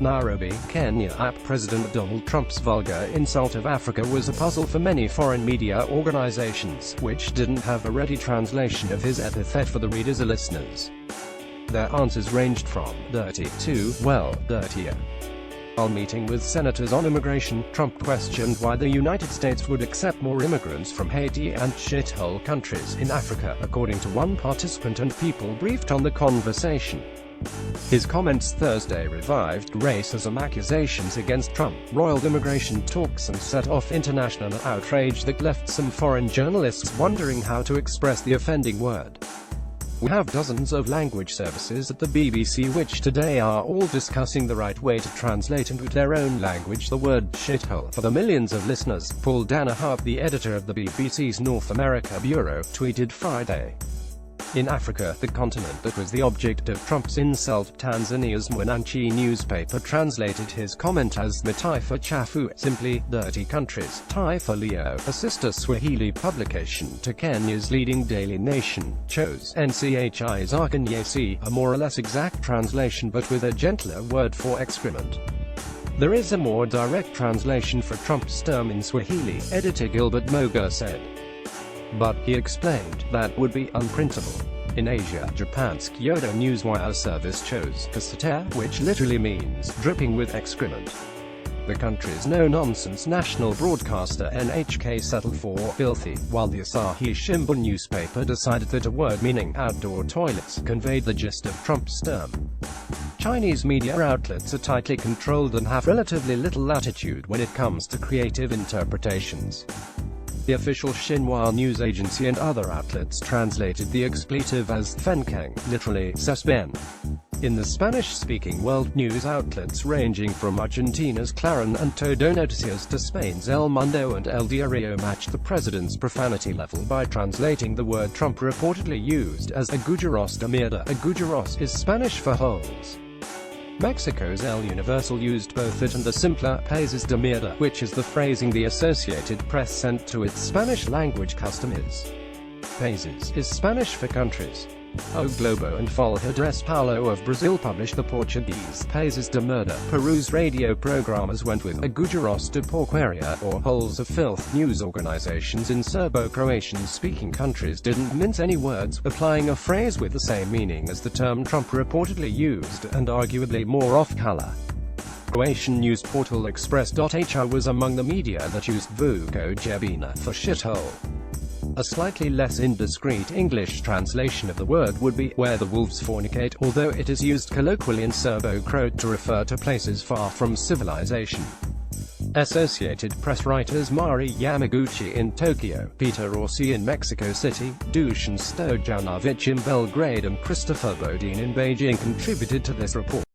Nairobi, Kenya. President Donald Trump's vulgar insult of Africa was a puzzle for many foreign media organizations, which didn't have a ready translation of his epithet for the readers or listeners. Their answers ranged from dirty to, well, dirtier. While meeting with senators on immigration, Trump questioned why the United States would accept more immigrants from Haiti and shithole countries in Africa, according to one participant and people briefed on the conversation. His comments Thursday revived racism accusations against Trump, roiled immigration talks and set off international outrage that left some foreign journalists wondering how to express the offending word. We have dozens of language services at the BBC which today are all discussing the right way to translate into their own language the word shithole for the millions of listeners, Paul Danaher, the editor of the BBC's North America Bureau, tweeted Friday. In Africa, the continent that was the object of Trump's insult, Tanzania's Mwananchi newspaper translated his comment as Mataifa Chafu, simply, dirty countries. Taifa Leo, a sister Swahili publication to Kenya's leading Daily Nation, chose NCHI's Akanyesi, a more or less exact translation but with a gentler word for excrement. There is a more direct translation for Trump's term in Swahili, editor Gilbert Moga said. But, he explained, that would be unprintable. In Asia, Japan's Kyodo Newswire service chose Kasate, which literally means dripping with excrement. The country's no-nonsense national broadcaster NHK settled for filthy, while the Asahi Shimbun newspaper decided that a word meaning outdoor toilets conveyed the gist of Trump's term. Chinese media outlets are tightly controlled and have relatively little latitude when it comes to creative interpretations. The official Xinhua news agency and other outlets translated the expletive as fencang, literally cespen. In the Spanish-speaking world, news outlets ranging from Argentina's Clarín and Todo Noticias to Spain's El Mundo and El Diario matched the president's profanity level by translating the word Trump reportedly used as agujeiros de mierda. Agujeiros is Spanish for holes. Mexico's El Universal used both it and the simpler países de mierda, which is the phrasing the Associated Press sent to its Spanish-language customers. Países is Spanish for countries. O Globo and Folha de São Paulo of Brazil published the Portuguese Países de Merda. Peru's radio programmers went with agujeiros de porqueria, or holes of filth. News organizations in Serbo-Croatian-speaking countries didn't mince any words, applying a phrase with the same meaning as the term Trump reportedly used, and arguably more off-color. Croatian news portal Express.hr was among the media that used Vuko Jebina for shithole. A slightly less indiscreet English translation of the word would be, where the wolves fornicate, although it is used colloquially in Serbo-Croat to refer to places far from civilization. Associated Press writers Mari Yamaguchi in Tokyo, Peter Orsi in Mexico City, Dusan Stojanovic in Belgrade and Christopher Bodine in Beijing contributed to this report.